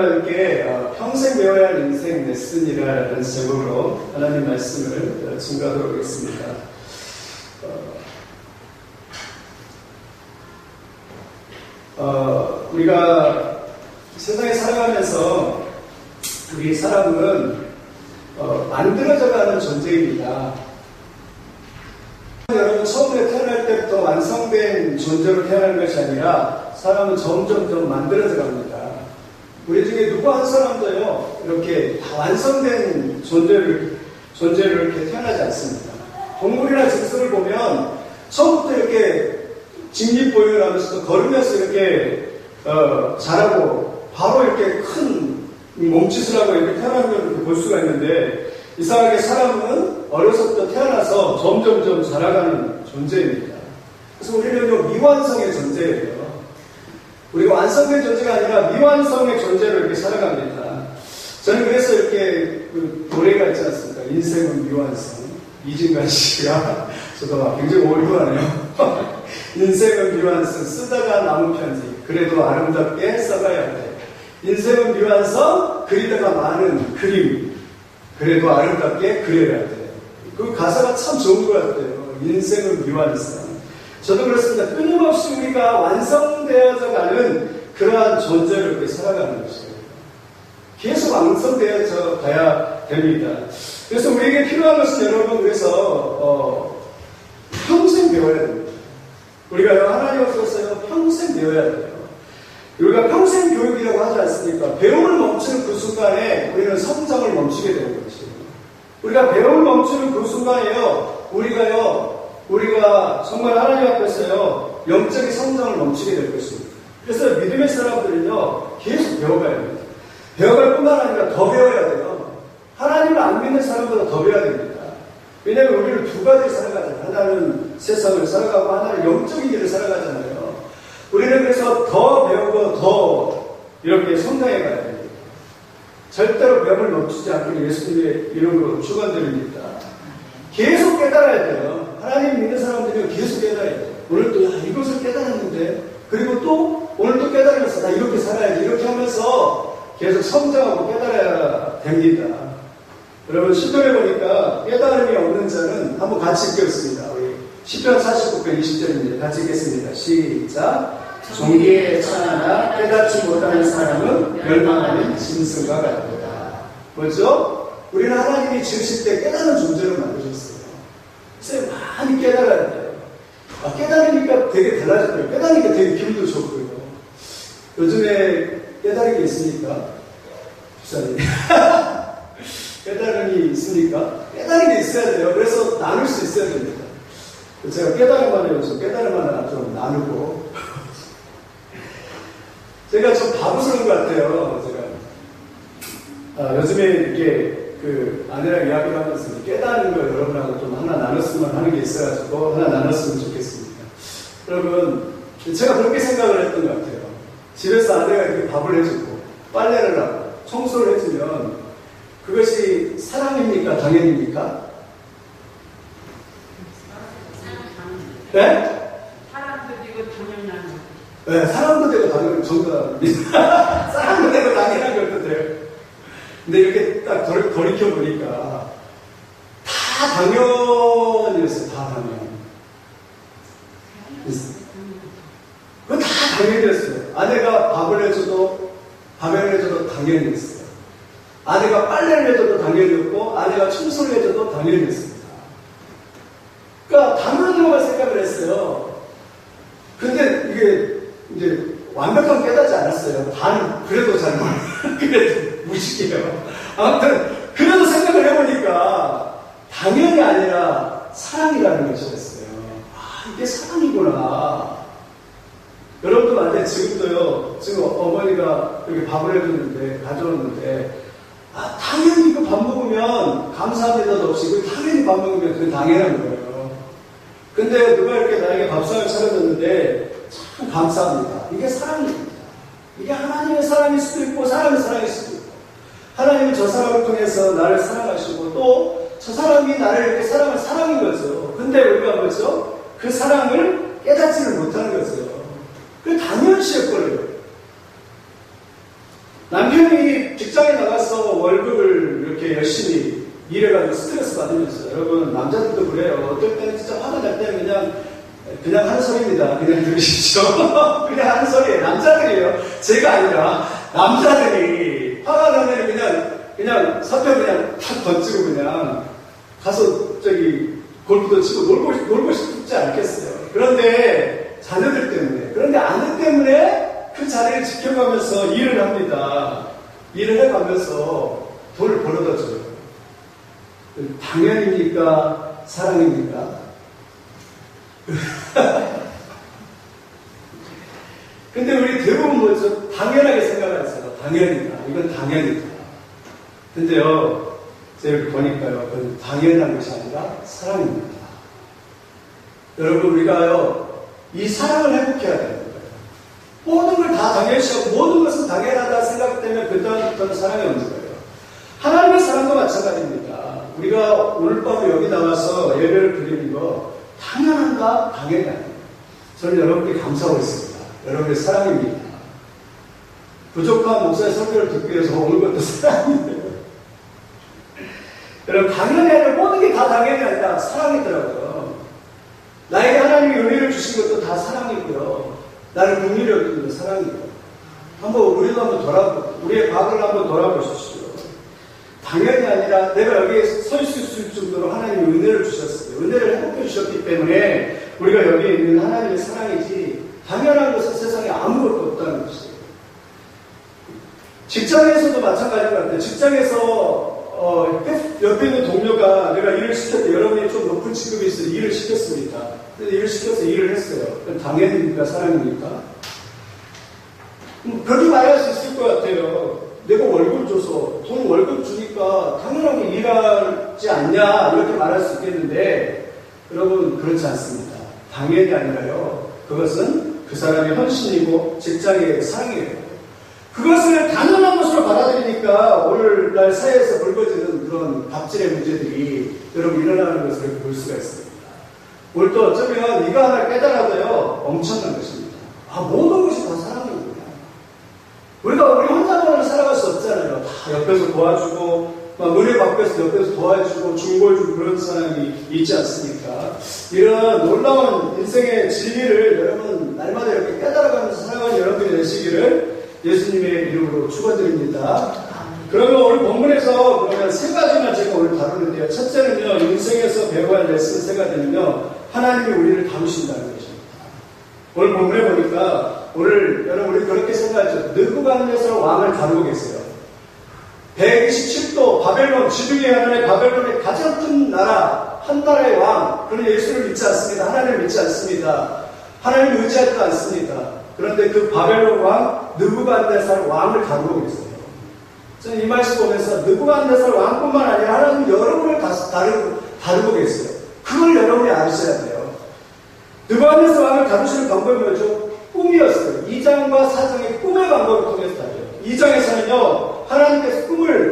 이렇게 평생 배워야 할 인생 레슨이라는 제목으로 하나님 말씀을 증거하도록 하겠습니다. 우리가 세상에 살아가면서 우리 사람은 만들어져가는 존재입니다. 여러분 처음에 태어날 때부터 완성된 존재로 태어나는 것이 아니라 사람은 점점 만들어져 갑니다. 우리 중에 누구 한 사람도요 이렇게 다 완성된 존재로 이렇게 태어나지 않습니다. 동물이나 짐승을 보면 처음부터 이렇게 직립보행을 하면서도 걸으면서 이렇게 자라고 바로 이렇게 큰 몸짓을 하고 이렇게 태어나는 걸 볼 수가 있는데, 이상하게 사람은 어려서부터 태어나서 점점 자라가는 존재입니다. 그래서 우리는요 미완성의 존재예요. 우리가 완성된 존재가 아니라 미완성의 존재로 이렇게 살아갑니다. 저는 그래서 이렇게 노래가 있지 않습니까? 인생은 미완성. 이진관 씨가 저도 굉장히 올드하네요. 인생은 미완성. 쓰다가 남은 편지. 그래도 아름답게 써가야 돼. 인생은 미완성. 그리다가 많은 그림. 그래도 아름답게 그려야 돼. 그 가사가 참 좋은 것 같아요. 인생은 미완성. 저도 그렇습니다. 끊임없이 우리가 완성되어져 가는 그러한 존재로 이렇게 살아가는 것이에요. 계속 완성되어져 가야 됩니다. 그래서 우리에게 필요한 것은 여러분, 그래서 평생 배워야 됩니다. 우리가 하나님 앞에서요 평생 배워야 돼요. 우리가 평생 교육이라고 하지 않습니까? 배움을 멈추는 그 순간에 우리는 성장을 멈추게 되는 것이에요. 우리가 배움을 멈추는 그 순간에요 우리가 정말 하나님 앞에서요 영적인 성장을 멈추게 될 것입니다. 그래서 믿음의 사람들은요 계속 배워가야 됩니다. 배워갈 뿐만 아니라 더 배워야 돼요. 하나님을 안 믿는 사람보다 더 배워야 됩니다. 왜냐하면 우리는 두 가지를 살아가잖아요. 하나는 세상을 살아가고 하나는 영적인 일을 살아가잖아요. 우리는 그래서 더 배우고 더 이렇게 성장해 가야 됩니다. 절대로 배움을 멈추지 않기를 예수님의 이름으로 축원드립니다. 계속 깨달아야 돼요. 하나님 믿는 사람들이 계속 깨달아야 돼요. 오늘 또 이것을 깨달았는데, 그리고 또 오늘 또 깨달으면서 나 이렇게 살아야지, 이렇게 하면서 계속 성장하고 깨달아야 됩니다. 여러분 시편에 보니까 깨달음이 없는 자는 한번 같이 읽겠습니다. 우리 시편 49편 20절입니다. 같이 읽겠습니다. 시작. 종기에 천하나 깨닫지 못하는 사람은 멸망하는 짐승과 같다. 뭐죠? 우리는 하나님이 지으실 때 깨닫는 존재로 만드셨어요. 그래서 많이 깨달아야 돼요. 깨달으니까 되게 달라졌고요. 깨달으니까 되게 기분도 좋고요. 요즘에 깨달은 게 있습니까? 부사님. 깨달음이 있습니까? 깨달은 게 있어야 돼요. 그래서 나눌 수 있어야 됩니다. 제가 깨달음만 해요. 깨달음 하나 좀 나누고. 제가 좀 바보스러운 것 같아요. 제가 요즘에 이렇게 아내랑 이야기를 하면서 깨달은 걸 여러분하고 좀 하나 나눴으면 하는 게 있어가지고 하나 나눴으면 좋겠습니다. 여러분, 제가 그렇게 생각을 했던 것 같아요. 집에서 아내가 이렇게 밥을 해주고 빨래를 하고 청소를 해주면 그것이 사랑입니까? 당연입니까? 네? 사랑도 되고 당연한 거. 네, 사랑도 되고 당연한 정답입니다. 사랑도 되고 당연한 것도 돼요. 근데 이렇게 딱 돌이켜보니까 다 당연이었어요. 다 당연. 그거 다 당연이었어요. 아내가 밥을 해줘도 당연이었어요. 아내가 빨래를 해줘도 당연이었고, 아내가 청소를 해줘도 당연이었습니다. 그러니까 당연히로만 생각을 했어요. 근데 이게 이제 완벽한 깨닫지 않았어요. 그래도 잘 그래도 무식해요. 아무튼 그래도 생각을 해보니까 당연이 아니라 사랑이라는 것이었어요. 이게 사랑이구나. 여러분도 만약에 지금도요, 지금 어머니가 이렇게 밥을 해줬는데, 가져왔는데, 당연히 그 밥 먹으면 감사합니다도 없이, 당연히 밥 먹으면 그게 당연한 거예요. 근데 누가 이렇게 나에게 밥상을 차려줬는데, 참 감사합니다. 이게 사랑입니다. 이게 하나님의 사랑일 수도 있고, 사람의 사랑일 수도 있고, 하나님은 저 사람을 통해서 나를 사랑하시고, 또 저 사람이 나를 이렇게 사랑한 사랑인 거죠. 근데 우리가 뭐죠? 그 사랑을 깨닫지를 못하는 거죠. 그 당연시했거든요. 남편이 직장에 나가서 월급을 이렇게 열심히 일해가지고 스트레스 받으면서, 여러분, 남자들도 그래요. 어떨 때는 진짜 화가 날 때는 그냥 하는 소리입니다. 그냥 들으십시오. 그냥 하는 소리예요. 남자들이에요. 제가 아니라, 남자들이 화가 나면 그냥 사표 그냥 탁 던지고 그냥 가서 골프도 치고 놀고 싶지 않겠어요. 그런데 자녀들 때문에, 그런데 아내 때문에 그 자리를 지켜가면서 일을 합니다. 일을 해가면서 돈을 벌어다 줘요. 당연입니까? 사랑입니까? 근데 우리 대부분 뭐죠? 당연하게 생각하세요. 당연이다. 이건 당연이다. 근데요, 제가 이렇게 보니까요, 그건 당연한 것이 아니라 사랑입니다. 여러분, 우리가요, 이 사랑을 회복해야 되는 거예요. 모든 걸 다 당연시하고, 모든 것은 당연하다 생각되면 그다음부터는 사랑이 없는 거예요. 하나님의 사랑도 마찬가지입니다. 우리가 오늘 밤에 여기 나와서 예배를 드리는 거, 당연한가? 당연히 아니에요. 저는 여러분께 감사하고 있습니다. 여러분의 사랑입니다. 부족한 목사의 설교를 듣기 위해서 오는 것도 사랑인데요. 여러분, 당연히 아니라 모든 게 다 당연히 아니라 사랑이더라고요. 나에게 하나님이 은혜를 주신 것도 다 사랑이고요. 나를 긍휼히 여기는 것도 사랑이고요. 우리도 한번 우리의 과거를 한번 돌아보십시오. 당연히 아니라 내가 여기에 서 있을 정도로 하나님이 은혜를 주셨어요. 은혜를 회복해 주셨기 때문에 우리가 여기 있는 하나님의 사랑이지, 당연한 것은 세상에 아무것도 없다는 것이에요. 직장에서도 마찬가지인 것 같아요. 직장에서 옆에 있는 동료가 내가 일을 시켰을 때, 여러분이 좀 높은 직급이 있어서 일을 시켰습니다. 근데 일을 시켜서 일을 했어요. 당연입니까? 사랑입니까? 그렇게 말할 수 있을 것 같아요. 내가 월급 줘서 돈 월급 주니까 당연하게 일하지 않냐, 이렇게 말할 수 있겠는데, 여러분, 그렇지 않습니다. 당연히 아니라요, 그것은 그 사람의 헌신이고 직장의 사랑이에요. 그것을 당연한 것으로 받아들이니까 오늘날 사회에서 불거지는 그런 갑질의 문제들이 여러분 일어나는 것을 볼 수가 있습니다. 오늘 또 어쩌면 이거 하나 깨달아도요, 엄청난 것입니다. 모든 것이 다 사랑이구나. 우리 혼자만은 살아갈 수 없잖아요. 다 옆에서 도와주고, 은혜 받고 해서 옆에서 도와주고, 중보해주고 그런 사람이 있지 않습니까? 이런 놀라운 인생의 진리를 여러분 날마다 이렇게 깨달아가면서 살아가는 여러분들이 되시기를 예수님의 이름으로 축원드립니다. 그러면 오늘 본문에서 그러면 세 가지만 제가 오늘 다루는데요. 첫째는요, 인생에서 배워야 할 레슨 세 가지는요, 하나님이 우리를 다루신다는 것입니다. 오늘 본문에 보니까 오늘 여러분 우리 그렇게 생각하죠. 느부갓네살 왕을 다루고 계세요. 127도 바벨론, 지중해 하나의 바벨론의 가장 큰 나라, 한 나라의 왕. 그는 예수를 믿지 않습니다. 하나님을 믿지 않습니다. 하나님을 의지하지도 않습니다. 그런데 그 바벨론 왕 느부갓네살 왕을 다루고 계세요. 저는 이 말씀 보면서 느부갓네살 왕뿐만 아니라 하나님 여러분을 다루고 계세요. 그걸 여러분이 아셔야 돼요. 느부갓네살 왕을 다루시는 방법이 뭐죠? 꿈이었어요. 2장과 4장의 꿈의 방법을 통해서 다뤄요. 2장에서는요, 하나님께서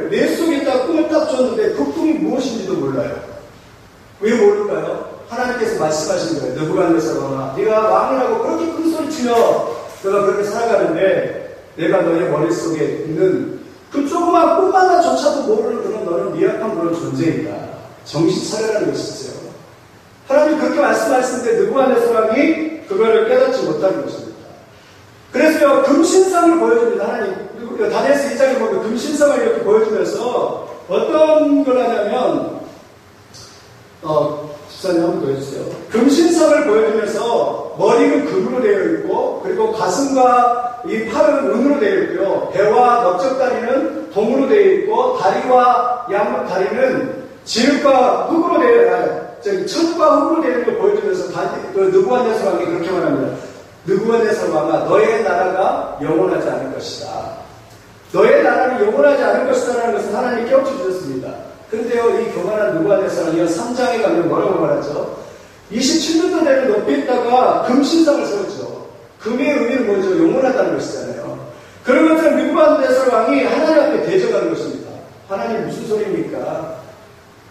내 속에다 꿈을 딱 줬는데 그 꿈이 무엇인지도 몰라요. 왜 모를까요? 하나님께서 말씀하신 거예요. 느부갓네살 왕아, 네가 왕이라고 그렇게 큰 소리 치며 너가 그렇게 살아가는데 내가 너의 머릿속에 있는 그 조그만 꿈 하나조차도 모르는 그런 너는 미약한 그런 존재이다. 정신 차려라는 것이죠. 하나님이 그렇게 말씀하시는데 느부갓네살 왕이 그거를 깨닫지 못하는 것입니다. 그래서요, 금신상을 보여줍니다. 하나님, 다니엘서 2장에 보면 금신상을 이렇게 보여주면서 어떤 걸 하냐면, 집사님 한번 보여주세요. 금신상을 보여주면서 머리는 금으로 되어 있고, 그리고 가슴과 이 팔은 은으로 되어 있고요. 배와 넓적다리는 동으로 되어 있고, 다리와 양다리는 진흙과 흙으로 천과 흙으로 되어 있는 걸 보여주면서 그 느부갓네살 왕이 그렇게 말합니다. 느부갓네살 왕아, 너의 나라가 영원하지 않을 것이다. 너의 나라는 영원하지 않을 것이다라는 것을 하나님이 깨우쳐 주셨습니다. 그런데요, 이 교만한 느부갓네살 왕이 3장에 가면 뭐라고 말하죠? 27m 되는 높이에다가 금신상을 세웠죠. 금의 의미는 뭐죠? 영원하다는 것이잖아요. 그런 것처럼 느부갓네살 왕이 하나님 앞에 대적하는 것입니다. 하나님 무슨 소리입니까?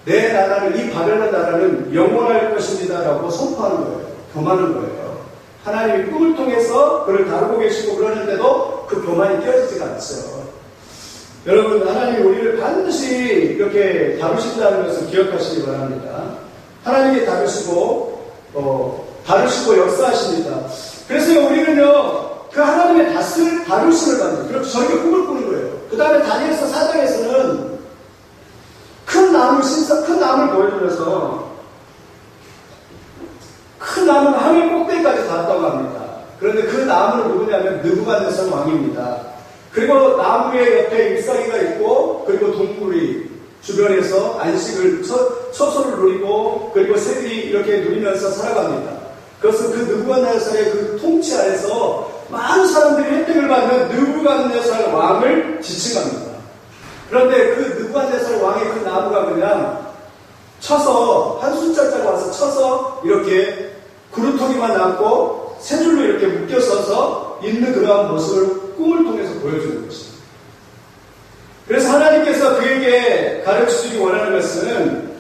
내 나라는, 이 바벨론 나라는 영원할 것입니다라고 선포하는 거예요. 교만한 거예요. 하나님이 꿈을 통해서 그를 다루고 계시고 그러는데도 그 교만이 깨어지지가 않죠. 여러분, 하나님이 우리를 반드시 이렇게 다루신다는 것을 기억하시기 바랍니다. 하나님이 다루시고 역사하십니다. 그래서 우리는요, 그 하나님의 다루심을 받는, 그렇죠. 저렇게 꿈을 꾸는 거예요. 그 다음에 다니엘서 4장에서는 큰 나무를 보여주면서 큰 나무는 하늘 꼭대기까지 닿았다고 합니다. 그런데 그 나무는 누구냐면 느부갓네살 왕입니다. 그리고 나무의 옆에 잎사귀가 있고, 그리고 동물이 주변에서 안식을, 처소를 누리고, 그리고 새들이 이렇게 누리면서 살아갑니다. 그것은 그 느부갓네살의 그 통치 아래서 많은 사람들이 혜택을 받는 느부갓네살 왕을 지칭합니다. 그런데 그 느부갓네살 왕의 그 나무가 그냥 쳐서, 한 숫자짜리 와서 쳐서 이렇게 구루터기만 남고 세 줄로 이렇게 묶여서서 있는 그러한 모습을 꿈을 통해서 보여주는 것입니다. 그래서 하나님께서 그에게 가르쳐주기 원하는 것은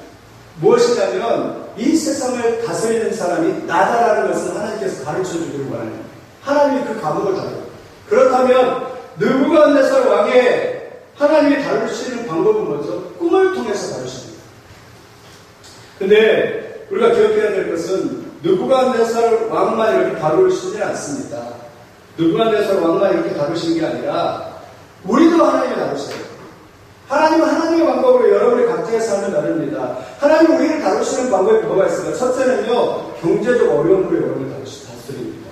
무엇이냐면 이 세상을 다스리는 사람이 나다라는 것을 하나님께서 가르쳐주기를 원합니다. 하나님이 그 감옥을 다루고, 그렇다면 느부갓네살 왕의 하나님이 다루시는 방법은 뭐죠? 꿈을 통해서 다루십니다. 근데 우리가 기억해야 될 것은 느부갓네살 왕만 이렇게 다루시지 않습니다. 느부갓네살 왕만 이렇게 다루시는 게 아니라 우리도 하나님이 다루셔요. 하나님은 하나님의 방법으로 여러분의 각자의 삶을 다룹니다. 하나님은 우리를 다루시는 방법이 뭐가 있을까? 첫째는요, 경제적 어려움으로 여러분을 다스립니다.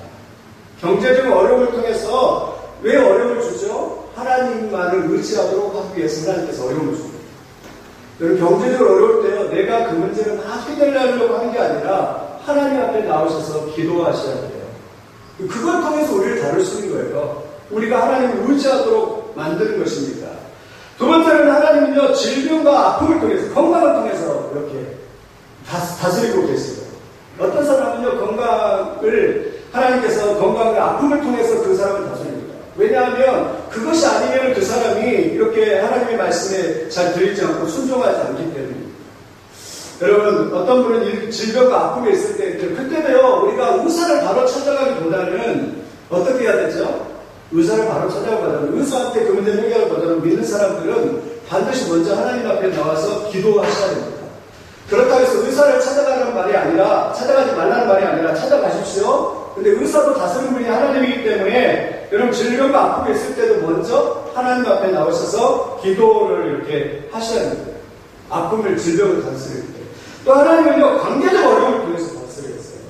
경제적 어려움을 통해서 왜 어려움을 주죠? 하나님만을 의지하도록 하기 위해서 하나님께서 어려움을 줍니다. 여러분, 경제적으로 어려울 때요, 내가 그 문제를 막 해결하려고 하는 게 아니라 하나님 앞에 나오셔서 기도하셔야 돼요. 그걸 통해서 우리를 다루시는 거예요. 우리가 하나님을 의지하도록 만드는 것입니다. 두 번째는 하나님은요, 질병과 아픔을 통해서, 건강을 통해서 이렇게 다스리고 계세요. 어떤 사람은요, 하나님께서 건강을, 아픔을 통해서 그 사람을 다스립니다. 왜냐하면 그것이 아니면 그 사람이 이렇게 하나님의 말씀에 잘 들리지 않고 순종하지 않기 때문입니다. 여러분, 어떤 분은 질병과 아픔이 있을 때, 그때도요, 우리가 의사를 바로 찾아가기보다는 어떻게 해야 되죠? 의사를 바로 찾아가보다는, 의사한테 그 문제를 해결하기보다는 믿는 사람들은 반드시 먼저 하나님 앞에 나와서 기도하셔야 됩니다. 그렇다고 해서 의사를 찾아가는 말이 아니라, 찾아가지 말라는 말이 아니라 찾아가십시오. 근데 의사도 다스리는 분이 하나님이기 때문에 여러분, 질병과 아픔이 있을 때도 먼저 하나님 앞에 나오셔서 기도를 이렇게 하셔야 됩니다. 아픔을, 질병을 다스릴 때. 또 하나님은요, 관계적 어려움을 통해서 다스리겠어요.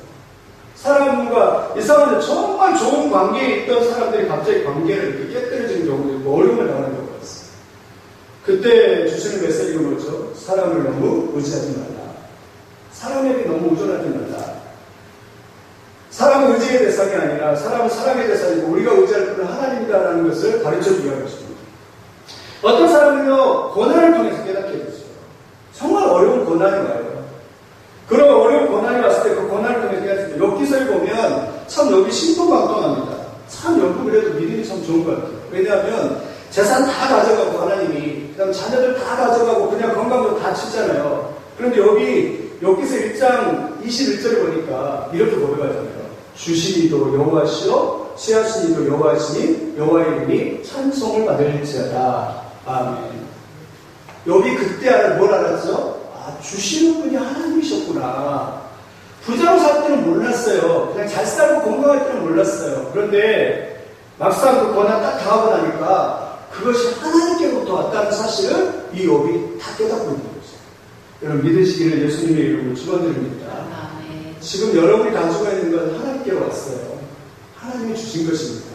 사람과 이 사람은 정말 좋은 관계에 있던 사람들이 갑자기 관계를 이렇게 깨뜨려지는 경우도 있고 어려움을 당하는 경우가 있어요. 그때 주시는 메시지가 뭐죠? 사람을 너무 의지하지 말라. 사람에게 너무 의존하지 말라. 사람은 의지의 대상이 아니라 사람은 사람의 대상이고 우리가 의지할 분은 하나님이다라는 것을 가르쳐주기 위한 것입니다. 어떤 사람은요, 고난을 통해서 깨닫게 되죠. 정말 어려운 고난이 와요. 그런 어려운 고난이 왔을 때 그 고난을 통해서 깨닫게 되죠. 욥기서를 보면 참 여기 신통방통합니다. 참 욥은 그래도 믿음이 참 좋은 것 같아요. 왜냐하면 재산 다 가져가고 하나님이, 그 다음 자녀들 다 가져가고 그냥 건강도 다 치잖아요. 그런데 여기 욥기서 1장 21절을 보니까 이렇게 고백하잖아요. 주시니도 여호와시요 취하시니도 여호와시니 여호와의 이름이 찬송을 받을지어다. 아멘. 욥이 그때 뭘 알았죠? 아, 주시는 분이 하나님이셨구나. 부자로 살 때는 몰랐어요. 그냥 잘 살고 건강할 때는 몰랐어요. 그런데 막상 그 고난 딱 당하고 나니까 그것이 하나님께로부터 왔다는 사실을 이 욥이 다 깨닫고 있는 거죠. 여러분, 믿으시기를 예수님의 이름으로 축원드립니다. 지금 여러분이 가지고 있는 건 하나님께로 왔어요. 하나님이 주신 것입니다.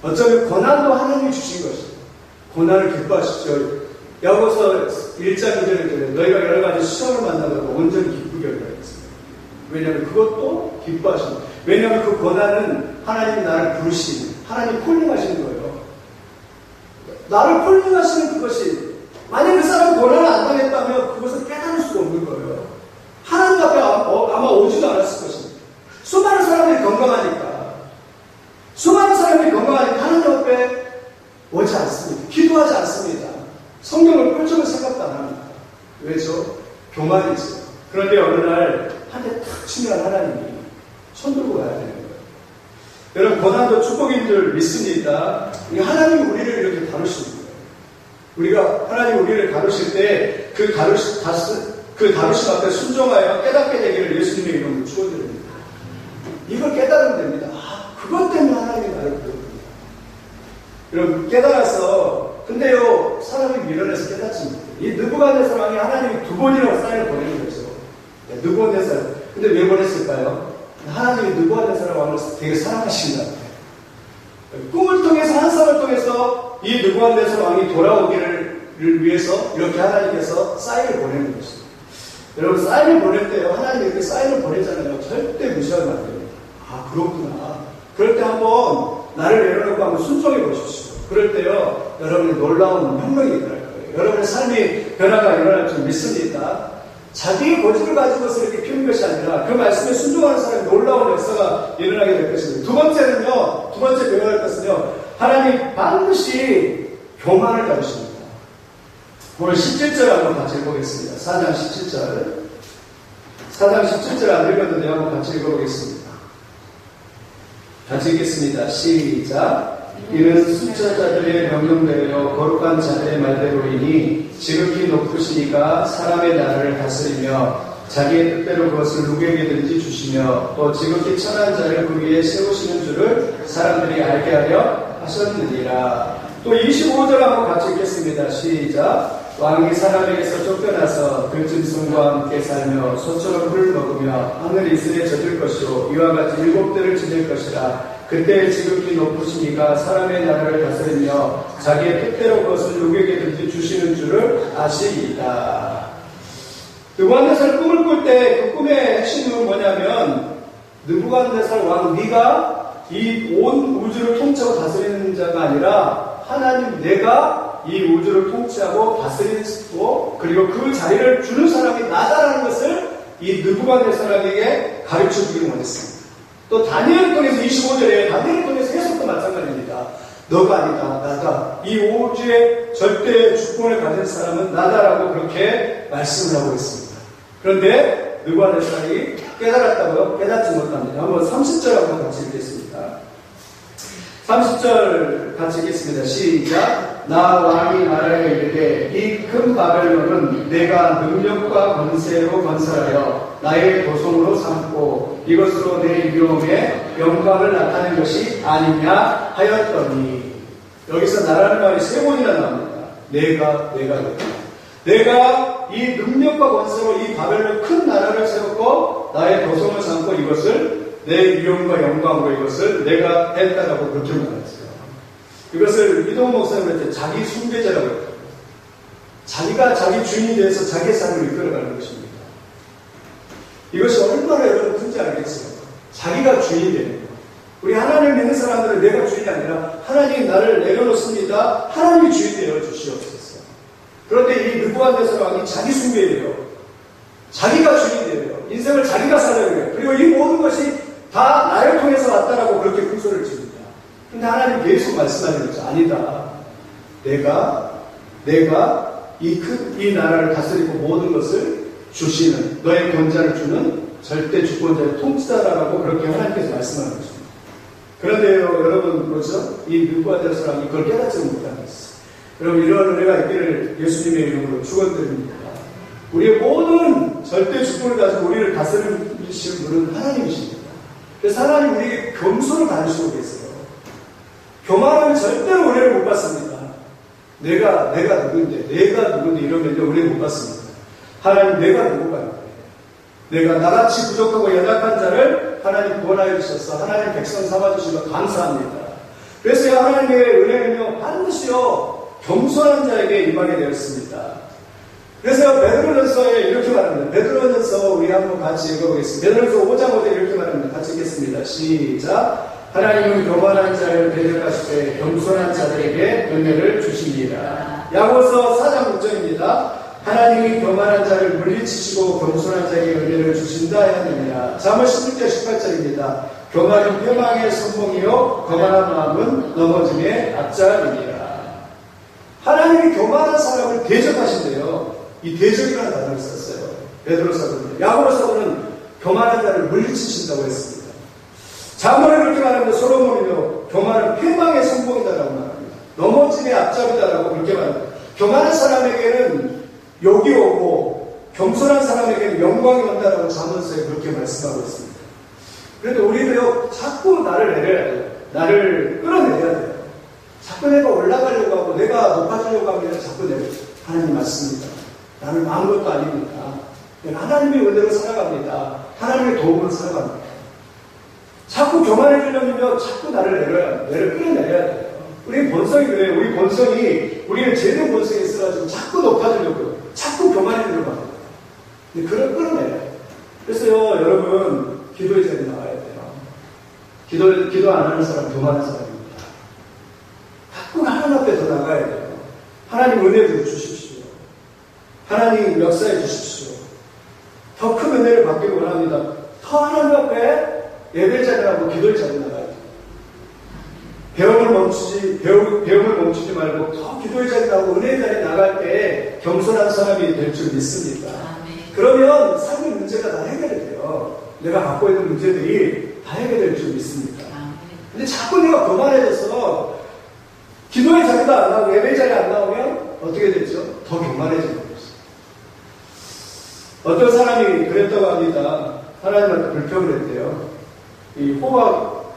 어쩌면 고난도 하나님이 주신 것입니다. 고난을 기뻐하십시오. 야고보서 1장 2절에 너희가 여러 가지 시험을 만나도 온전히 기쁘게 여기라 했습니다. 왜냐하면 그것도 기뻐하십니다. 왜냐하면 그 고난은 하나님이 나를 부르신, 하나님이 콜링하시는 거예요. 나를 콜링하시는 그것이, 만약 그 사람이 고난을 안 당했다면 그것을 깨달을 수가 없는 거예요. 하나님 앞에 아마 오지도 않았을 것입니다. 수많은 사람들이 건강하니까 하나님 앞에 오지 않습니다. 기도하지 않습니다. 성경을 펼쳐볼 생각도 안 합니다. 왜죠? 교만이죠. 그런데 어느 날 한 대 탁 치면 하나님이 손 들고 와야 되는 거예요. 여러분, 고난도 축복인 줄 믿습니다. 하나님이 우리를 이렇게 다루시는 거예요. 우리가 하나님 우리를 다루실 때 그 다루심 앞에 순종하여 깨닫게 되기를 예수님의 이름으로 축원드립니다. 이걸 깨달으면 됩니다. 그것 때문에 하나님이 나를 부르는구나. 여러분 깨달아서 근데요 사람이 밀어내서 깨닫지 못해요. 이 느부갓네살 왕이 하나님이 2번이라고 사인을 보내는 거죠. 느부갓네살. 근데 왜 보냈을까요? 하나님이 느부갓네살 왕을 되게 사랑하신다. 꿈을 통해서 한 사람을 통해서 이 느부갓네살 왕이 돌아오기를 위해서 이렇게 하나님께서 사인을 보내는 것입니다. 여러분 사인을 보낼 때요 하나님이 이렇게 사인을 보내잖아요. 절대 무시하면 안 됩니다. 그렇구나. 그럴 때 한번 나를 내려놓고 한번 순종해 보십시오. 그럴 때요 여러분의 놀라운 혁명이 일어날 거예요. 여러분의 삶이 변화가 일어날 줄 믿습니다. 자기의 고집을 가지고서 이렇게 피우는 것이 아니라 그 말씀에 순종하는 사람이 놀라운 역사가 일어나게 될 것입니다. 두 번째 배워야 할 것은요 하나님 반드시 교만을 다루십니다. 오늘 17절 한번 같이 읽어보겠습니다. 4장 17절. 4장 17절 안 읽었는데 한번 같이 읽어보겠습니다. 같이 읽겠습니다. 시작. 이는 숫자자들의 명령대로 거룩한 자들의 말대로이니 지극히 높으시니까 사람의 나라를 다스리며 자기의 뜻대로 그것을 누구에게든지 주시며 또 지극히 천한 자를 그 위에 세우시는 줄을 사람들이 알게 하려 하셨느니라. 또 25절 한번 같이 읽겠습니다. 시작. 왕이 사람에게서 쫓겨나서 그 짐승과 함께 살며 소처럼 풀을 먹으며 하늘 이슬에 젖을 것이요 이와 같이 7대를 지낼 것이라. 그때 지극히 높으시니까 사람의 나라를 다스리며 자기의 뜻대로 그것을 누구에게든지 주시는 줄을 아시리이다. 느부갓네살 꿈을 꿀 때 그 꿈의 핵심은 뭐냐면 느부갓네살 왕 네가 이 온 우주를 통치하고 다스리는 자가 아니라 하나님 내가 이 우주를 통치하고 다스리고 그리고 그 자리를 주는 사람이 나다라는 것을 이 느부갓네살에게 가르쳐 주기를 원했습니다. 또 다니엘을 통해서 25절에 다니엘을 통해서 해석도 마찬가지입니다. 너가 아니다 나다. 이 우주의 절대 주권을 가진 사람은 나다라고 그렇게 말씀을 하고 있습니다. 그런데 느부갓네살이 깨달았다고요? 깨닫지 못합니다. 한번 30절 한번 같이 읽겠습니다. 30절 같이 읽겠습니다. 시작. 나 왕이 나라에 이르되 이 큰 바벨론은 내가 능력과 권세로 건설하여 나의 도성으로 삼고 이것으로 내 이름의 영광을 나타낸 것이 아니냐 하였더니 여기서 나라는 말이 3번이나 나옵니다. 내가 이 능력과 권세로 이 바벨론 큰 나라를 세웠고 나의 도성을 삼고 이것을 내 위엄과 영광으로 이것을 내가 했다라고 그렇게 말했어요. 이것을 이동호 목사님한테 자기 숭배자라고 했어요. 자기가 자기 주인이 돼서 자기의 삶을 이끌어가는 것입니다. 이것이 얼마나 여러분 큰지 알겠어요. 자기가 주인이 되는 거예요. 우리 하나님을 믿는 사람들은 내가 주인이 아니라 하나님이 나를 내려놓습니다. 하나님이 주인 되어 주시옵소서. 그런데 이 느부갓네살 왕이 자기 숭배예요. 자기가 주인이 되어요. 인생을 자기가 살아야 해요. 그리고 이 모든 것이 다 나를 통해서 왔다라고 그렇게 풍소를 칩니다. 근데 하나님 계속 말씀하는 거죠. 아니다. 내가 이 나라를 다스리고 모든 것을 주시는, 너의 권자를 주는 절대 주권자의 통치자라고 그렇게 하나님께서 말씀하는 것입니다. 그런데요, 여러분, 뭐죠? 이 느부갓네살 왕이 그걸 깨닫지 못하고 있어요. 여러분, 이런 은혜가 있기를 예수님의 이름으로 축원드립니다. 우리의 모든 절대 주권을 가지고 우리를 다스리시는 분은 하나님이십니다. 그래서 하나님 우리에게 겸손을 가르치고 계세요. 교만하면 절대로 은혜를 못 받습니다. 내가 누군데 이러면 은혜를 못 받습니다. 하나님 내가 누구가 내가 나같이 부족하고 연약한 자를 하나님 구원하여 주셔서 하나님 백성 삼아주시면 감사합니다. 그래서 하나님의 은혜는요 반드시요 겸손한 자에게 임하게 되었습니다. 그래서 베드로전서에 이렇게 말합니다. 베드로전서 우리 한번 같이 읽어보겠습니다. 베드로전서 5장 5절 이렇게 말합니다. 같이 읽겠습니다. 시작. 하나님은 교만한 자를 대적하시되 겸손한 자들에게 은혜를 주십니다. 야고보서 4장 6절입니다. 하나님이 교만한 자를 물리치시고 겸손한 자에게 은혜를 주신다 하느니라. 잠언 16절 18절입니다. 교만은 패망의 선봉이요 거만한 마음은 넘어짐의 앞잡이니라. 하나님이 교만한 사람을 대적하신대요. 이 대적이라는 단어를 썼어요. 베드로 사도는. 야고보 사도는 교만한 자를 물리치신다고 했습니다. 잠언을 그렇게 말합니다. 솔로몬이요 교만은 패망의 선봉이다라고 말합니다. 넘어짐의 앞잡이다라고 그렇게 말합니다. 교만한 사람에게는 욕이 오고 겸손한 사람에게는 영광이 온다라고 잠언서에 그렇게 말씀하고 있습니다. 그래도 우리도요, 자꾸 나를 내려야 돼요. 나를 끌어내려야 돼요. 자꾸 내가 올라가려고 하고 내가 높아지려고 하면 자꾸 내려. 하나님 맞습니다. 나는 아무것도 아닙니다. 내가 하나님의 은혜로 살아갑니다. 하나님의 도움으로 살아갑니다. 자꾸 교만해지려면 자꾸 나를 끌어내려야 돼요. 우리 본성이 그래요. 우리 본성이, 우리는 죄된 본성이 있어가지고 자꾸 높아지려고요. 자꾸 교만해지려고 합니다. 근데 그걸 끌어내려야 돼요. 그래서요, 여러분, 기도의 자리에 나와야 돼요. 기도 안 하는 사람, 교만한 사람입니다. 자꾸 하나님 앞에 더 나가야 돼요. 하나님 은혜를 주십시오. 하나님 역사해 주십시오. 더 큰 은혜를 받기를 원합니다. 더 하나님 앞에 예배 자리하고 기도의 자리에 나가야 돼요. 배움을 멈추지 말고 더 기도의 자리에 나가고 은혜의 자리에 나갈 때 겸손한 사람이 될 줄 믿습니다. 그러면 삶의 문제가 다 해결이 돼요. 내가 갖고 있는 문제들이 다 해결될 줄 믿습니다. 근데 자꾸 내가 교만해져서 기도의 자리도 안 나오고 예배 자리에 안 나오면 어떻게 되죠? 더 교만해지는 거죠. 어떤 사람이 그랬다고 합니다. 하나님한테 불평을 했대요. 이 호박,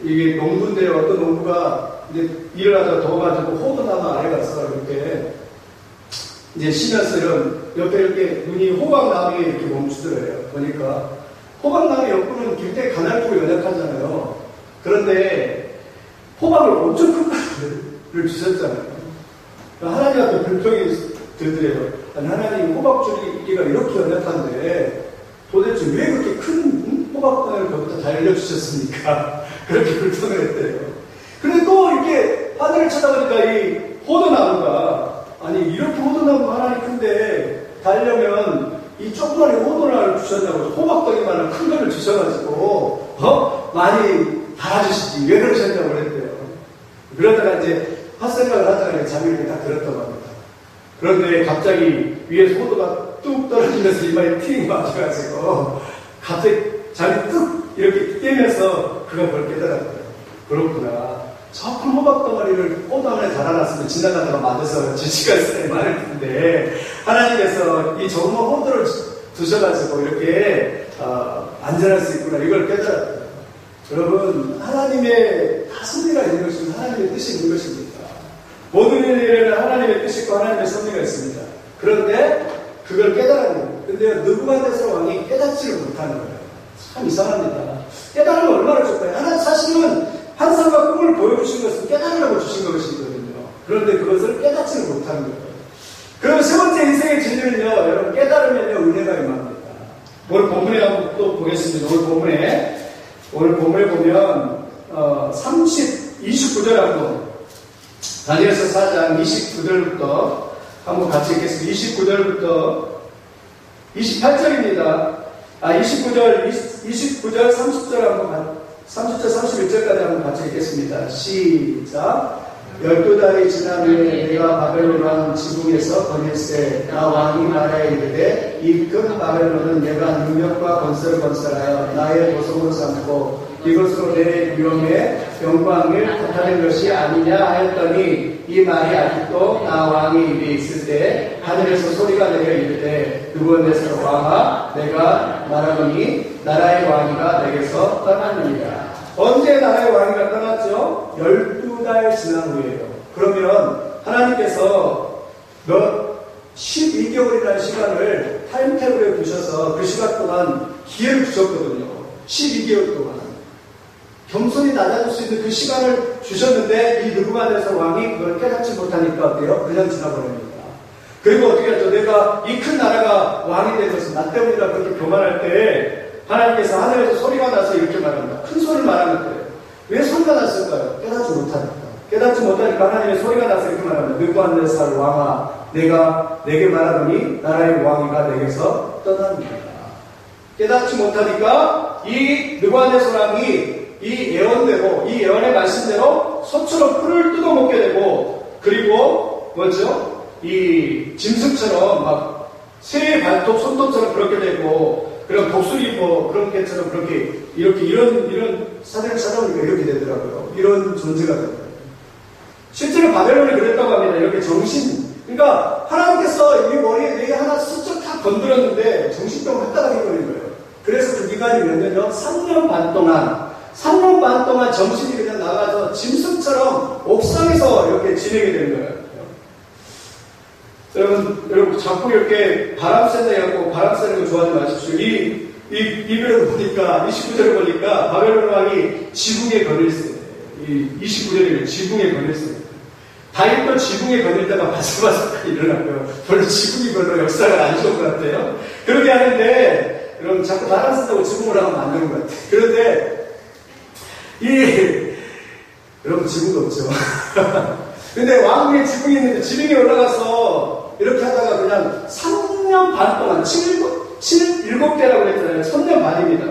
이게 농부인데요. 어떤 농부가 이제 일을 하다가 더워가지고 호두나무 아래 가서 이렇게 이제 쉬면서 옆에 이렇게 눈이 호박나무에 이렇게 멈추더래요. 보니까 호박나무 옆구는 굉장히 가난하고 연약하잖아요. 그런데 호박을 엄청 큰 거를 주셨잖아요. 하나님한테 불평이 들더래요. 아니, 하나님 호박줄기가 이렇게 연약한데 도대체 왜 그렇게 큰 호박단을 거기다 달려주셨습니까? 그렇게 불평을 했대요. 근데 또 이렇게 하늘을 쳐다보니까 이 호두나무가, 아니 이렇게 호두나무가 하나님 큰데 달려면 이 조그만한 호두나무를 주셨냐고, 호박덩이만한 큰 거를 주셔가지고 많이 달아주시지 왜 그러셨냐고 그랬대요. 그러다가 이제 헛생각을 하다가 자기를 다 들었다고 합니다. 그런데 갑자기 위에서 호두가 뚝 떨어지면서 이마에 팅 맞아가지고 갑자기 자기 뚝 이렇게 깨면서 그가 그걸 깨달았대요. 그렇구나. 저 큰 호박덩어리를 호두 안에 달아놨으면 지나가다가 맞아서 지치가 있어야 많을 텐데 하나님께서 이 조그만 호두를 두셔가지고 이렇게 안전할 수 있구나, 이걸 깨달았대요. 여러분, 하나님의 다 섭리가 있는 것입니다. 하나님의 뜻이 있는 것입니다. 모든 일에는 하나님의 뜻이 있고 하나님의 섭리가 있습니다. 그런데 그걸 깨달았는데, 근데 느부갓네살 왕이 깨닫지를 못하는 거예요. 참 이상합니다. 깨달으면 얼마나 좋을까요? 하나님 사실은 환상과 꿈을 보여주신 것은 깨달으라고 주신 것이거든요. 그런데 그것을 깨닫지를 못하는 거예요. 그럼 세 번째 인생의 진리는요, 여러분, 깨달으면요, 은혜가 임합니다. 오늘 본문에 한번 또 보겠습니다. 오늘 본문에 보면 29절 한번, 다니엘서 4장 29절부터 한번 같이 읽겠습니다. 29절부터 28절입니다. 29절 30절 한번 30절 31절까지 한번 같이 읽겠습니다. 시작. 12달이 지난 후에 내가 바벨론 왕 지붕에서 번일세 나 왕이 말하여 이르되 이 큰 바벨론은 내가 능력과 건설을 건설하여 나의 보석으로 삼고 이것으로 내 위엄의 영광을 나타낸 것이 아니냐 하였더니 이 말이 아직도 나 왕의 입에 있을 때 하늘에서 소리가 내려 이르되 느부갓네살 왕아 내가 말하노니 나라의 왕위가 내게서 떠났느니라. 언제 나라의 왕위가 떠났죠? 12달 지난 후에요. 그러면 하나님께서 12개월이라는 시간을 타임테이블에 두셔서 그 시간 동안 기회를 주셨거든요. 12개월 동안 겸손히 낮아질 수 있는 그 시간을 주셨는데 이 느부갓네살 왕이 그걸 깨닫지 못하니까 어때요? 그냥 지나버립니다. 그리고 어떻게 하죠? 내가 이 큰 나라가 왕이 된 것은 나 때문이라 그렇게 교만할 때 하나님께서 하늘에서 소리가 나서 이렇게 말합니다. 큰 소리를 말하는데 왜 소리가 났을까요? 깨닫지 못하니까. 깨닫지 못하니까 하나님의 소리가 나서 이렇게 말합니다. 느부갓네살 왕아 내가 내게 말하노니 나라의 왕위가 내게서 떠납니다. 깨닫지 못하니까 이 느부갓네살 왕이 이 예언대로, 이 예언의 말씀대로 소처럼 뿔을 뜯어먹게 되고, 그리고 뭐죠? 이 짐승처럼 막 새의 발톱, 손톱처럼 그렇게 되고, 그런 독수리 뭐 그런 개처럼 그렇게 이렇게 이런 사진을 찾아보니까 이렇게 되더라고요. 이런 존재가 됩니다. 실제로 바벨론이 그랬다고 합니다. 이렇게 그러니까 그러니까 하나님께서 이 머리에 뇌에 하나 슬쩍 탁 건드렸는데 정신병 확 해버린 거예요. 그래서 그 기간이 몇 년이요? 3년 반 동안 3년 반 동안 정신이 그냥 나가서 짐승처럼 옥상에서 이렇게 지내게 되는 거예요. 여러분 자꾸 이렇게 바람 쐬다 해갖고 바람 쐬는 거 좋아하지 마십시오. 이별을 보니까 29절을 보니까 바벨론 왕이 지붕에 걸려있어요. 이 29절에 지붕에 걸려있어요. 다윗도 지붕에 걸리다가 바삭바삭 일어났고요. 별로 지붕이 별로 역사가 안 좋은 것 같아요. 그렇게 하는데 여러분 자꾸 바람 쐰다고 지붕을 하면 안 되는 것 같아요. 그런데 여러분 지붕도 없죠. 근데 왕궁에 지붕이 있는데 지붕에 올라가서 이렇게 하다가 그냥 3년 반 동안 7대라고 그랬잖아요. 3년 반입니다.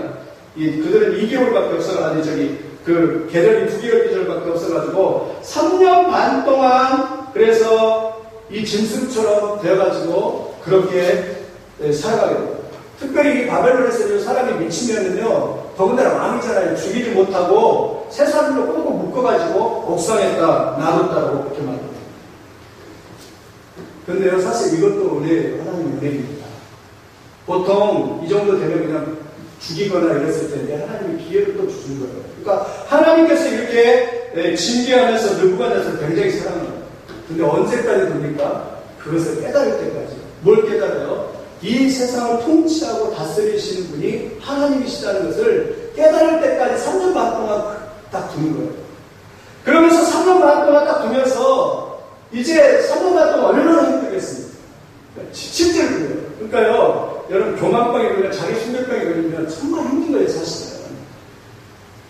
그들은 2개월밖에 없어가지고 그 계절이 2개월 계절밖에 없어가지고 3년 반 동안 그래서 이 짐승처럼 되어가지고 그렇게 살아가게 됩니다. 특별히 이 바벨론에서 사람이 미치면은요, 더군다나 왕이잖아요. 죽이지 못하고 쇠사슬로 꽁꽁 묶어가지고 옥상에다 놔뒀다고 그렇게 말합니다. 그런데요, 사실 이것도 은혜예요. 하나님의 은혜입니다. 보통 이 정도 되면 그냥 죽이거나 이랬을 텐데 하나님이 기회를 또 주신 거예요. 그러니까 하나님께서 이렇게 징계하면서 느부갓네살을 굉장히 사랑합니다. 근데 언제까지 됩니까? 그것을 깨달을 때까지. 뭘 깨달아요? 이 세상을 통치하고 다스리시는 분이 하나님이시다는 것을 깨달을 때까지 3년 반 동안 딱 두는 거예요. 그러면서 3년 반 동안 딱 두면서 이제 3년 반 동안 얼마나 힘들겠습니까? 실제로 그래요. 그러니까요, 여러분 교만병이 걸리면 자기 신경병이 걸리면 정말 힘든 거예요, 사실은.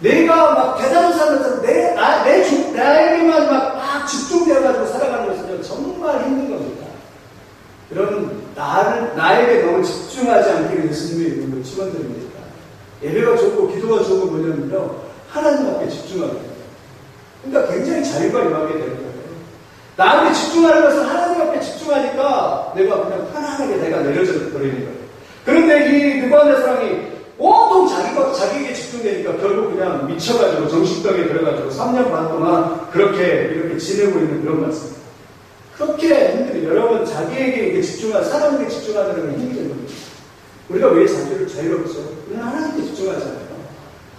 내가 막 대단한 사람처럼 나에게만 막 집중되어가지고 살아가는 것은 정말 힘든 겁니다. 여러분, 나에게 너무 집중하지 않기를 예수님의 이름으로 축원드립니다. 예배가 좋고 기도가 좋고 뭐냐면요, 하나님 앞에 집중하게 돼요. 그러니까 굉장히 자유가 임하게 되는 거예요. 나한테 집중하는 것은 하나님 앞에 집중하니까 내가 그냥 편안하게 내가 내려져 버리는 거예요. 그런데 이 느부갓네살이 온통 자기에게 집중되니까 결국 그냥 미쳐가지고 정신병에 들어가지고 3년 반 동안 이렇게 지내고 있는 그런 말씀입니다. 그렇게 힘들어요. 여러분, 자기에게 이렇게 사람에게 집중하는 건 힘든 겁니다. 우리가 왜 자유롭죠? 그냥 하나님께 집중하잖아요.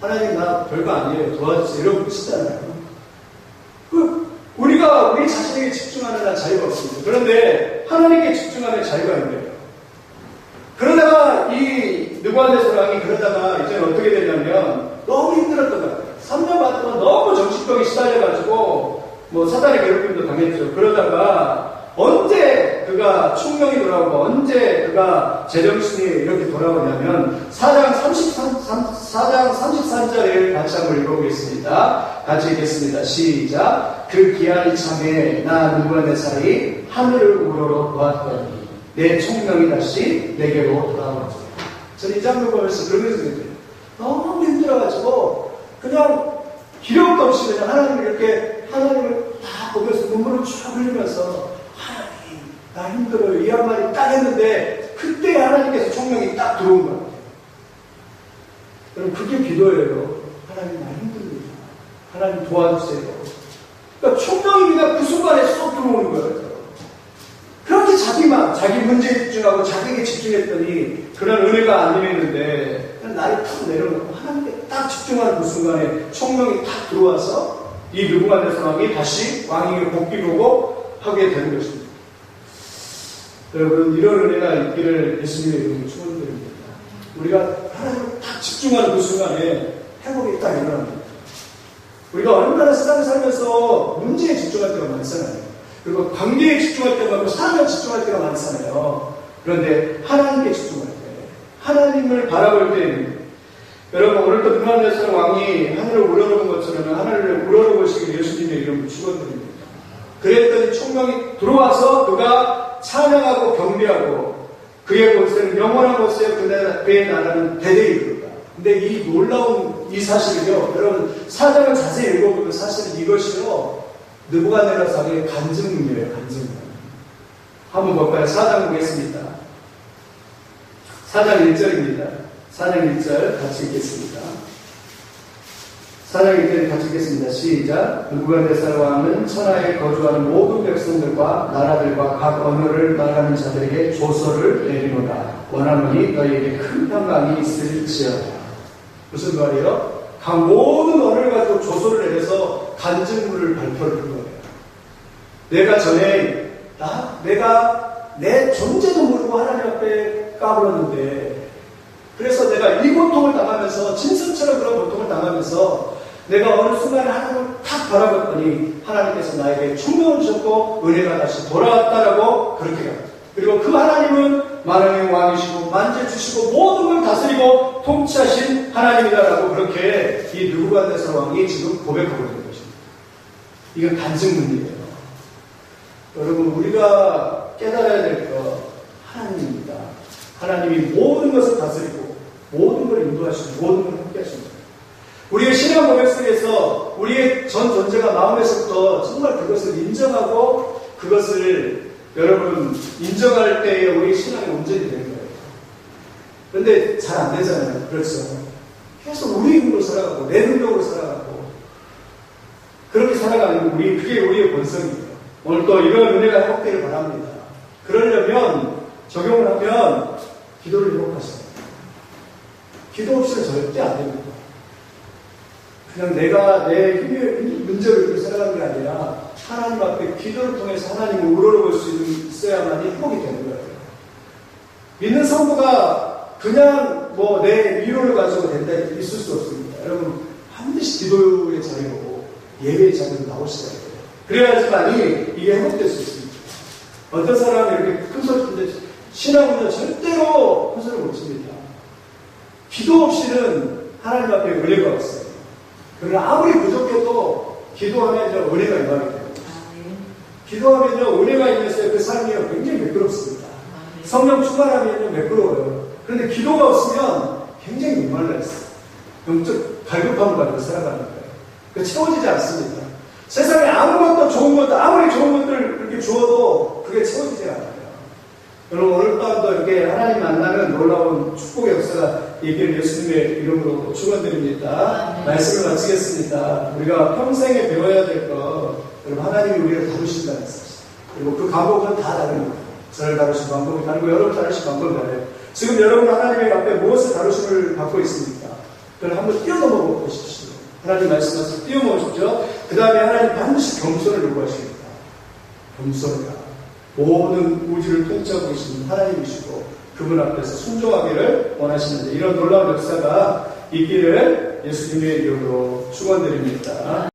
하나님, 나 별거 아니에요. 도와주세요. 이러고 끝이잖아요. 우리가 우리 자신에게 집중하는 한 자유가 없습니다. 그런데 하나님께 집중하는 자유가 있는 거예요. 그러다가 이 느부갓네살 왕이 그러다가 이제는 어떻게 되냐면 너무 힘들었던 것 같아요. 3년 반 동안 너무 정신병에 시달려가지고 사단의 괴롭힘도 당했죠. 그러다가 언제 그가 총명이 돌아오고 언제 그가 제정신이 이렇게 돌아오냐면 4장 33절을 같이 한번 읽어보겠습니다. 같이 읽겠습니다. 시작. 그 기한이 참에 나 느부갓네살이 하늘을 우러러 보았더니 내 총명이 다시 내게로 돌아오죠. 저는 이 장면 보면서 그런 생각이 들어요. 너무 힘들어가지고 그냥 기력도 없이 그냥 하나님을 다 보면서 눈물을 쭉 흘리면서 하나님, 나 힘들어요. 이 한마디 딱 했는데 그때 하나님께서 총명이 딱 들어온 것 같아요. 여러분, 그게 기도예요. 하나님, 나 힘듭니다. 하나님 도와주세요. 그러니까 총명이 그냥 그 순간에 쏙 들어오는 거예요. 그렇게 자기 문제에 집중하고 자기에게 집중했더니 그런 은혜가 안 임했는데 날이 탁 내려놓고 하나님께 딱 집중하는 그 순간에 총명이 탁 들어와서 이 느부갓네살 왕이 다시 왕에게 복귀보고 하게 되는 것입니다. 여러분, 이런 은혜가 있기를 예수님의 이름으로 축원드립니다. 우리가 하나님을 딱 집중하는 그 순간에 회복이 딱 일어납니다. 우리가 얼마나 세상에 살면서 문제에 집중할 때가 많잖아요. 그리고 관계에 집중할 때가 많고 사람에 집중할 때가 많잖아요. 그런데 하나님께 집중할 때, 하나님을 바라볼 때, 여러분, 오늘도 느부갓네살 왕이 하늘을 우러러본 것처럼 하늘을 우러러보시길 예수님의 이름으로 축원드립니다. 그랬더니 총명이 들어와서 그가 찬양하고 경배하고 그의 곳에는 영원한 곳에 그의 나라는 대대에 이르다. 근데 이 놀라운 이 사실은요, 여러분, 사장을 자세히 읽어보면 사실은 이것이요, 느부갓네살의 간증문이에요, 간증문. 한번 볼까요? 4장 보겠습니다. 4장 1절입니다. 4장 1절 같이 읽겠습니다. 4장 1절을 같이 읽겠습니다. 시작. 느부갓네살 왕은 천하에 거주하는 모든 백성들과 나라들과 각 언어를 말하는 자들에게 조서를 내리노라. 원하노니 너희에게 큰 평강이 있을지어다. 무슨 말이에요? 각 모든 언어를 가지고 조서를 내려서 간증문을 발표를 한 거예요. 내가 전에 내가 내 존재도 모르고 하나님 앞에 까불었는데, 그래서 내가 이 고통을 당하면서, 짐승처럼 그런 고통을 당하면서 내가 어느 순간에 하나님을 탁 바라봤더니 하나님께서 나에게 충명을 주셨고 은혜가 다시 돌아왔다라고 그렇게 합니다. 그리고 그 하나님은 만왕의 왕이시고 만져주시고 모든 걸 다스리고 통치하신 하나님이다라고 그렇게 이 느부갓네살 왕이 지금 고백하고 있는 것입니다. 이건 간증문이에요. 여러분, 우리가 깨달아야 될 것 하나님입니다. 하나님이 모든 것을 다스리고 모든 걸 인도하시고 모든 걸 함께 하십니다. 우리의 신앙 고백 속에서 우리의 전 존재가 마음에서부터 정말 그것을 인정하고 그것을 여러분 인정할 때에 우리의 신앙이 온전히 되는 거예요. 그런데 잘 안 되잖아요. 그렇죠. 계속 우리 힘으로 살아가고 내 능력으로 살아가고 그렇게 살아가는 그게 우리의 본성이에요. 오늘 또 이런 은혜가 회복되기를 바랍니다. 그러려면 적용을 하면 기도를 회복하셔야 돼요. 기도 없이는 절대 안 됩니다. 그냥 내가 내 힘의 문제를 이렇게 살아가는 게 아니라 하나님 앞에 기도를 통해서 하나님을 우러러볼 수 있어야만이 회복이 되는 거예요. 믿는 성도가 그냥 내 위로를 가지고 된다 있을 수 없습니다. 여러분 반드시 기도의 자리로 예배의 자리로 나오셔야 돼요. 그래야지만이 이게 회복될 수 있습니다. 어떤 사람은 이렇게 큰 소리 치는데 신앙은요 절대로 큰 소리 못 칩니다. 기도 없이는 하나님 앞에 은혜가 없어요. 그러나 아무리 부족해도 기도하면 은혜가 임하게 돼요. 기도하면요 은혜가 임해서 그 삶이 굉장히 매끄럽습니다. 성령 충만하면 매끄러워요. 그런데 기도가 없으면 굉장히 목말라 있어요. 영적 갈급함을 가지고 살아가는 거예요. 채워지지 않습니다. 세상에 아무것도 좋은 것도 아무리 좋은 것들을 이렇게 주어도 그게 채워지지 않아요. 여러분 오늘 밤도 이렇게 하나님 만나는 놀라운 축복의 역사가 있기를 예수님의 이름으로 축원드립니다. 말씀을 마치겠습니다. 우리가 평생에 배워야 될 것, 여러분 하나님이 우리를 다루신다는 사실. 그리고 그 방법은 다 다릅니다. 저를 다루신 방법이 다르고 여러분 다루신 방법이 다르요. 지금 여러분 하나님의 앞에 무엇을 다루심을 받고 있습니까? 그걸 한번 뛰어넘어 보십시오. 하나님 말씀하셔서 뛰어넘으십시오. 그 다음에 하나님 반드시 겸손을 요구하십니다. 겸손이다. 모든 우주를 통치하고 계시는 하나님이시고 그분 앞에서 순종하기를 원하시는데 이런 놀라운 역사가 있기를 예수님의 이름으로 축원드립니다.